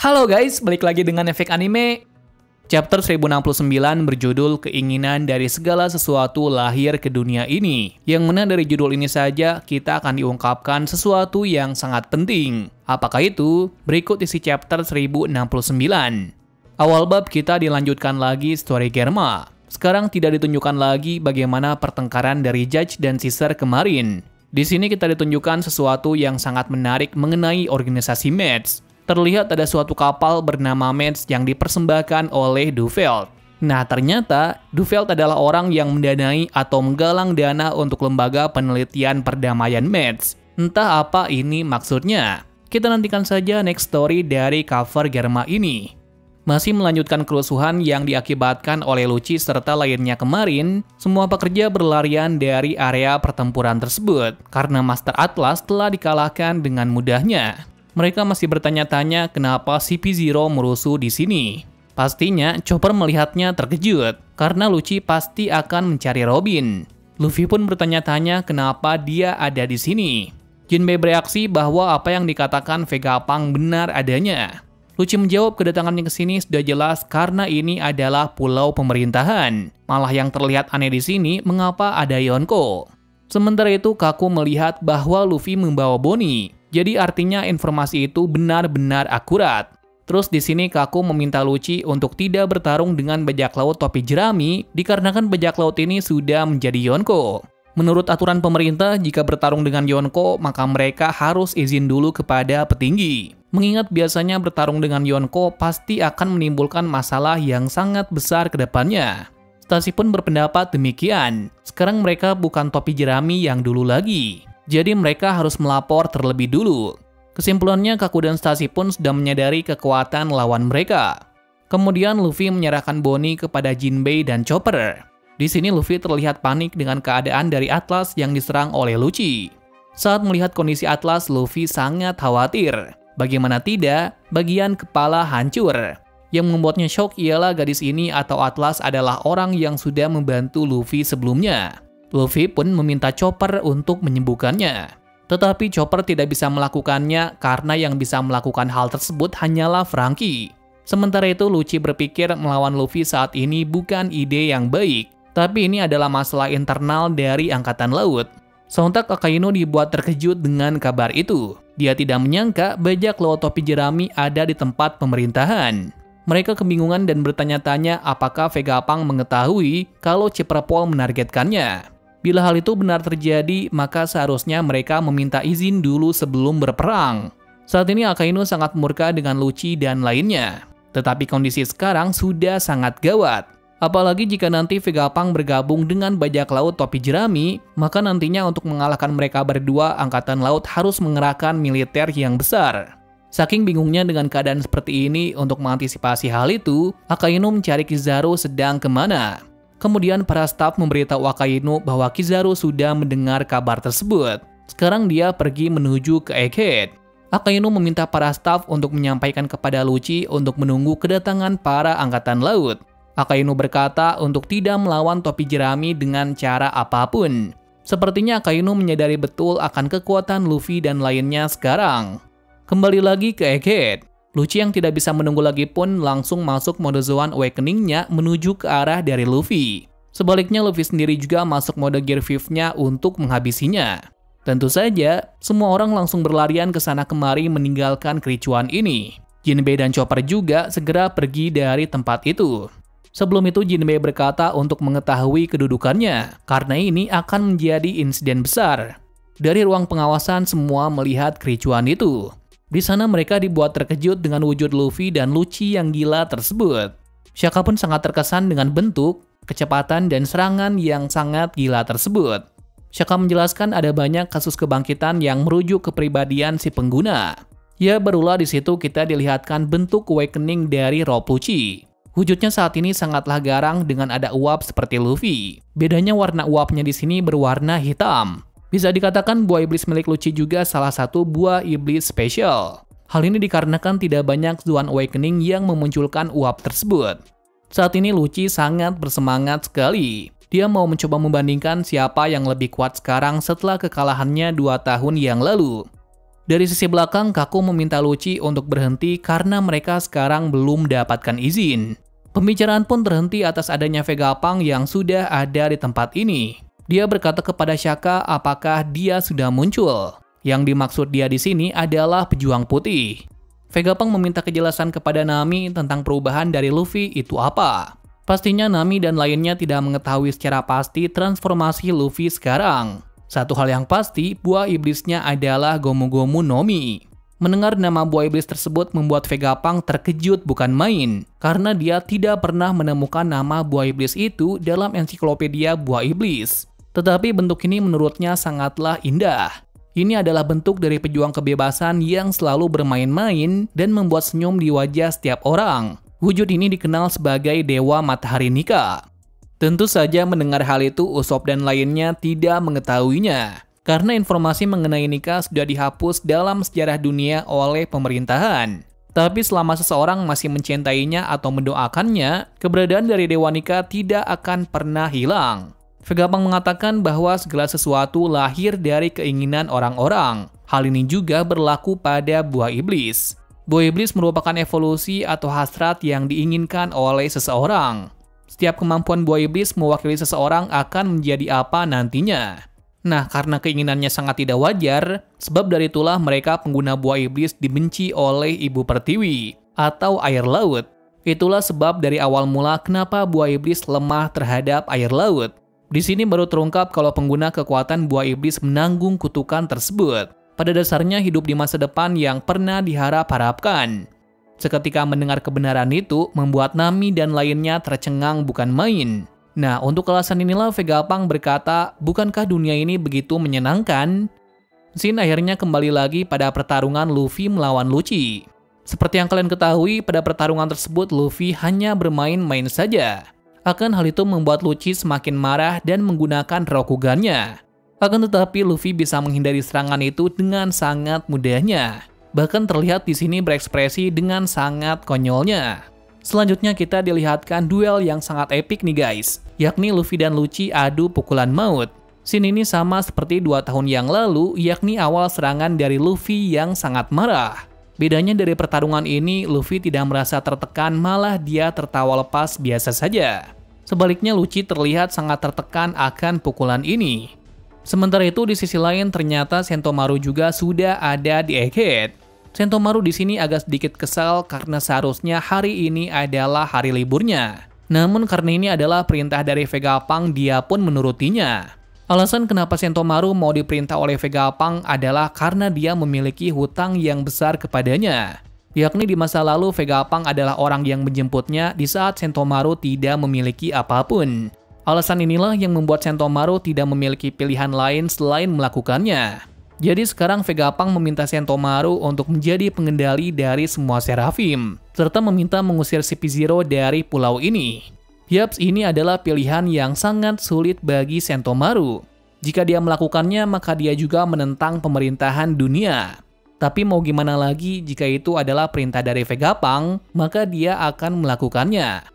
Halo guys, balik lagi dengan Efek Anime. Chapter 1069 berjudul Keinginan dari Segala Sesuatu Lahir ke Dunia Ini. Yang mana dari judul ini saja kita akan diungkapkan sesuatu yang sangat penting. Apakah itu? Berikut isi chapter 1069. Awal bab kita dilanjutkan lagi story Germa. Sekarang tidak ditunjukkan lagi bagaimana pertengkaran dari Judge dan Caesar kemarin. Di sini kita ditunjukkan sesuatu yang sangat menarik mengenai organisasi Meds. Terlihat ada suatu kapal bernama Meds yang dipersembahkan oleh Duveld. Nah, ternyata Duveld adalah orang yang mendanai atau menggalang dana untuk lembaga penelitian perdamaian Meds. Entah apa ini maksudnya. Kita nantikan saja next story dari cover Germa ini. Masih melanjutkan kerusuhan yang diakibatkan oleh Lucci serta lainnya kemarin, semua pekerja berlarian dari area pertempuran tersebut karena Master Atlas telah dikalahkan dengan mudahnya. Mereka masih bertanya-tanya kenapa CP0 merusuh di sini. Pastinya Chopper melihatnya terkejut karena Lucci pasti akan mencari Robin. Luffy pun bertanya-tanya kenapa dia ada di sini. Jinbei bereaksi bahwa apa yang dikatakan Vegapunk benar adanya. Lucci menjawab kedatangannya ke sini sudah jelas karena ini adalah pulau pemerintahan. Malah yang terlihat aneh di sini mengapa ada Yonko. Sementara itu Kaku melihat bahwa Luffy membawa Bonnie. Jadi artinya informasi itu benar-benar akurat. Terus di sini Kaku meminta Lucci untuk tidak bertarung dengan bajak laut topi jerami dikarenakan bajak laut ini sudah menjadi Yonko. Menurut aturan pemerintah, jika bertarung dengan Yonko, maka mereka harus izin dulu kepada petinggi. Mengingat biasanya bertarung dengan Yonko pasti akan menimbulkan masalah yang sangat besar ke depannya. Stasi pun berpendapat demikian. Sekarang mereka bukan topi jerami yang dulu lagi. Jadi mereka harus melapor terlebih dulu. Kesimpulannya Kaku dan Stasi pun sudah menyadari kekuatan lawan mereka. Kemudian Luffy menyerahkan Bonnie kepada Jinbei dan Chopper. Di sini Luffy terlihat panik dengan keadaan dari Atlas yang diserang oleh Lucci. Saat melihat kondisi Atlas, Luffy sangat khawatir. Bagaimana tidak, bagian kepala hancur. Yang membuatnya shock ialah gadis ini atau Atlas adalah orang yang sudah membantu Luffy sebelumnya. Luffy pun meminta Chopper untuk menyembuhkannya. Tetapi Chopper tidak bisa melakukannya karena yang bisa melakukan hal tersebut hanyalah Franky. Sementara itu Lucci berpikir melawan Luffy saat ini bukan ide yang baik. Tapi ini adalah masalah internal dari Angkatan Laut. Sontak Akainu dibuat terkejut dengan kabar itu. Dia tidak menyangka bajak laut topi jerami ada di tempat pemerintahan. Mereka kebingungan dan bertanya-tanya apakah Vegapunk mengetahui kalau Chipperpol menargetkannya. Bila hal itu benar terjadi, maka seharusnya mereka meminta izin dulu sebelum berperang. Saat ini Akainu sangat murka dengan Lucci dan lainnya. Tetapi kondisi sekarang sudah sangat gawat. Apalagi jika nanti Vegapunk bergabung dengan bajak laut topi jerami, maka nantinya untuk mengalahkan mereka berdua, Angkatan Laut harus mengerahkan militer yang besar. Saking bingungnya dengan keadaan seperti ini, untuk mengantisipasi hal itu, Akainu mencari Kizaru sedang kemana. Kemudian para staf memberitahu Akainu bahwa Kizaru sudah mendengar kabar tersebut. Sekarang dia pergi menuju ke Egghead. Akainu meminta para staf untuk menyampaikan kepada Lucci untuk menunggu kedatangan para angkatan laut. Akainu berkata untuk tidak melawan topi jerami dengan cara apapun. Sepertinya Akainu menyadari betul akan kekuatan Luffy dan lainnya sekarang. Kembali lagi ke Egghead. Lucci yang tidak bisa menunggu lagi pun langsung masuk mode Zoan Awakening-nya menuju ke arah dari Luffy. Sebaliknya Luffy sendiri juga masuk mode Gear 5-nya untuk menghabisinya. Tentu saja, semua orang langsung berlarian ke sana kemari meninggalkan kericuan ini. Jinbei dan Chopper juga segera pergi dari tempat itu. Sebelum itu Jinbei berkata untuk mengetahui kedudukannya, karena ini akan menjadi insiden besar. Dari ruang pengawasan semua melihat kericuan itu. Di sana mereka dibuat terkejut dengan wujud Luffy dan Lucci yang gila tersebut. Shaka pun sangat terkesan dengan bentuk, kecepatan, dan serangan yang sangat gila tersebut. Shaka menjelaskan ada banyak kasus kebangkitan yang merujuk kepribadian si pengguna. Ya barulah di situ kita dilihatkan bentuk awakening dari rob Lucci. Wujudnya saat ini sangatlah garang dengan ada uap seperti Luffy. Bedanya warna uapnya di sini berwarna hitam. Bisa dikatakan buah iblis milik Lucci juga salah satu buah iblis spesial. Hal ini dikarenakan tidak banyak Zoan Awakening yang memunculkan uap tersebut. Saat ini Lucci sangat bersemangat sekali. Dia mau mencoba membandingkan siapa yang lebih kuat sekarang setelah kekalahannya 2 tahun yang lalu. Dari sisi belakang, Kaku meminta Lucci untuk berhenti karena mereka sekarang belum mendapatkan izin. Pembicaraan pun terhenti atas adanya Vegapunk yang sudah ada di tempat ini. Dia berkata kepada Shaka apakah dia sudah muncul. Yang dimaksud dia di sini adalah pejuang putih. Vegapunk meminta kejelasan kepada Nami tentang perubahan dari Luffy itu apa. Pastinya Nami dan lainnya tidak mengetahui secara pasti transformasi Luffy sekarang. Satu hal yang pasti, buah iblisnya adalah Gomu Gomu no Mi. Mendengar nama buah iblis tersebut membuat Vegapunk terkejut bukan main, karena dia tidak pernah menemukan nama buah iblis itu dalam ensiklopedia buah iblis. Tetapi bentuk ini menurutnya sangatlah indah. Ini adalah bentuk dari pejuang kebebasan yang selalu bermain-main dan membuat senyum di wajah setiap orang. Wujud ini dikenal sebagai Dewa Matahari Nika. Tentu saja mendengar hal itu Usopp dan lainnya tidak mengetahuinya. Karena informasi mengenai Nika sudah dihapus dalam sejarah dunia oleh pemerintahan. Tapi selama seseorang masih mencintainya atau mendoakannya, keberadaan dari Dewa Nika tidak akan pernah hilang. Vegapunk mengatakan bahwa segala sesuatu lahir dari keinginan orang-orang. Hal ini juga berlaku pada buah iblis. Buah iblis merupakan evolusi atau hasrat yang diinginkan oleh seseorang. Setiap kemampuan buah iblis mewakili seseorang akan menjadi apa nantinya. Nah, karena keinginannya sangat tidak wajar, sebab dari itulah mereka pengguna buah iblis dibenci oleh Ibu Pertiwi atau air laut. Itulah sebab dari awal mula kenapa buah iblis lemah terhadap air laut. Di sini baru terungkap kalau pengguna kekuatan buah iblis menanggung kutukan tersebut. Pada dasarnya hidup di masa depan yang pernah diharap-harapkan. Seketika mendengar kebenaran itu, membuat Nami dan lainnya tercengang bukan main. Nah, untuk alasan inilah Vegapunk berkata, bukankah dunia ini begitu menyenangkan? Scene akhirnya kembali lagi pada pertarungan Luffy melawan Lucci. Seperti yang kalian ketahui, pada pertarungan tersebut Luffy hanya bermain-main saja. Akan hal itu membuat Lucci semakin marah dan menggunakan Rokugan-nya. Akan tetapi Luffy bisa menghindari serangan itu dengan sangat mudahnya. Bahkan terlihat di sini berekspresi dengan sangat konyolnya. Selanjutnya kita dilihatkan duel yang sangat epik nih guys, yakni Luffy dan Lucci adu pukulan maut. Scene ini sama seperti 2 tahun yang lalu, yakni awal serangan dari Luffy yang sangat marah. Bedanya dari pertarungan ini, Luffy tidak merasa tertekan, malah dia tertawa lepas biasa saja. Sebaliknya Lucci terlihat sangat tertekan akan pukulan ini. Sementara itu di sisi lain ternyata Sentomaru juga sudah ada di Egghead. Sentomaru di sini agak sedikit kesal karena seharusnya hari ini adalah hari liburnya. Namun karena ini adalah perintah dari Vegapunk, dia pun menurutinya. Alasan kenapa Sentomaru mau diperintah oleh Vegapunk adalah karena dia memiliki hutang yang besar kepadanya. Yakni di masa lalu Vegapunk adalah orang yang menjemputnya di saat Sentomaru tidak memiliki apapun. Alasan inilah yang membuat Sentomaru tidak memiliki pilihan lain selain melakukannya. Jadi sekarang Vegapunk meminta Sentomaru untuk menjadi pengendali dari semua Seraphim, serta meminta mengusir CP0 dari pulau ini. Yaps, ini adalah pilihan yang sangat sulit bagi Sentomaru. Jika dia melakukannya, maka dia juga menentang pemerintahan dunia. Tapi mau gimana lagi jika itu adalah perintah dari Vegapunk, maka dia akan melakukannya.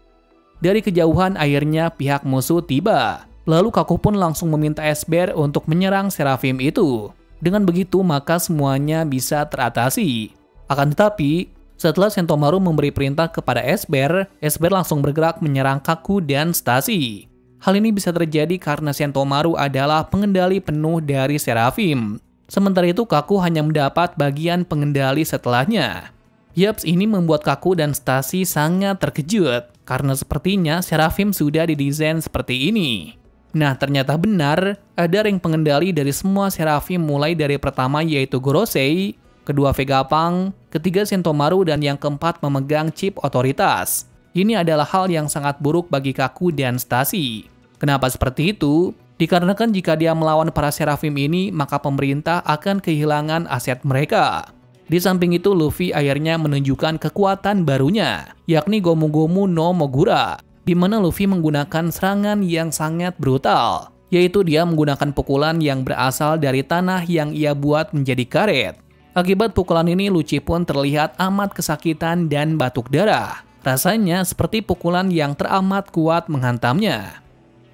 Dari kejauhan akhirnya pihak musuh tiba. Lalu Kaku pun langsung meminta Esper untuk menyerang Seraphim itu. Dengan begitu maka semuanya bisa teratasi. Akan tetapi, setelah Sentomaru memberi perintah kepada Esper, Esper langsung bergerak menyerang Kaku dan Stacy. Hal ini bisa terjadi karena Sentomaru adalah pengendali penuh dari Seraphim. Sementara itu Kaku hanya mendapat bagian pengendali setelahnya. Yaps, ini membuat Kaku dan Stacy sangat terkejut, karena sepertinya Seraphim sudah didesain seperti ini. Nah, ternyata benar, ada ring pengendali dari semua Seraphim mulai dari pertama yaitu Gorosei, kedua Vegapunk, ketiga Sentomaru, dan yang keempat memegang chip otoritas. Ini adalah hal yang sangat buruk bagi Kaku dan Stacy. Kenapa seperti itu? Dikarenakan jika dia melawan para Seraphim ini, maka pemerintah akan kehilangan aset mereka. Di samping itu, Luffy akhirnya menunjukkan kekuatan barunya, yakni Gomu Gomu no Mogura, di mana Luffy menggunakan serangan yang sangat brutal, yaitu dia menggunakan pukulan yang berasal dari tanah yang ia buat menjadi karet. Akibat pukulan ini, Lucci pun terlihat amat kesakitan dan batuk darah. Rasanya seperti pukulan yang teramat kuat menghantamnya.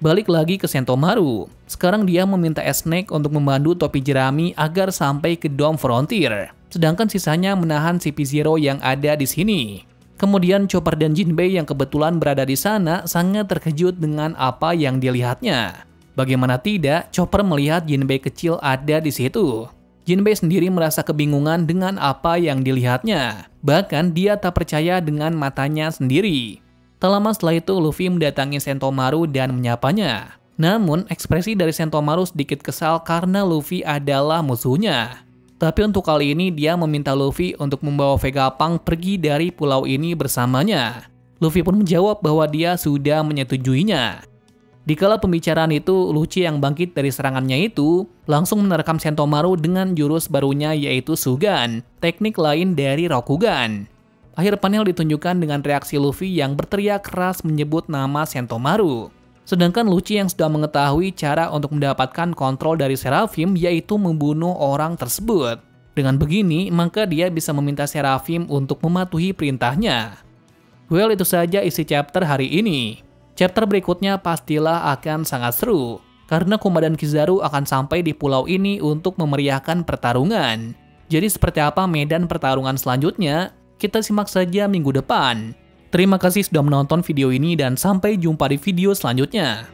Balik lagi ke Sentomaru. Sekarang dia meminta Snake untuk membantu topi jerami agar sampai ke Dome Frontier. Sedangkan sisanya menahan CP0 yang ada di sini. Kemudian Chopper dan Jinbei yang kebetulan berada di sana sangat terkejut dengan apa yang dilihatnya. Bagaimana tidak, Chopper melihat Jinbei kecil ada di situ. Jinbei sendiri merasa kebingungan dengan apa yang dilihatnya. Bahkan dia tak percaya dengan matanya sendiri. Tak lama setelah itu Luffy mendatangi Sentomaru dan menyapanya. Namun ekspresi dari Sentomaru sedikit kesal karena Luffy adalah musuhnya. Tapi untuk kali ini dia meminta Luffy untuk membawa Vegapunk pergi dari pulau ini bersamanya. Luffy pun menjawab bahwa dia sudah menyetujuinya. Dikala pembicaraan itu, Lucci yang bangkit dari serangannya itu langsung menerkam Sentomaru dengan jurus barunya yaitu Sugan, teknik lain dari Rokugan. Akhir panel ditunjukkan dengan reaksi Luffy yang berteriak keras menyebut nama Sentomaru. Sedangkan Lucci yang sudah mengetahui cara untuk mendapatkan kontrol dari Seraphim yaitu membunuh orang tersebut. Dengan begini, maka dia bisa meminta Seraphim untuk mematuhi perintahnya. Well, itu saja isi chapter hari ini. Chapter berikutnya pastilah akan sangat seru, karena Kuma dan Kizaru akan sampai di pulau ini untuk memeriahkan pertarungan. Jadi seperti apa medan pertarungan selanjutnya? Kita simak saja minggu depan. Terima kasih sudah menonton video ini dan sampai jumpa di video selanjutnya.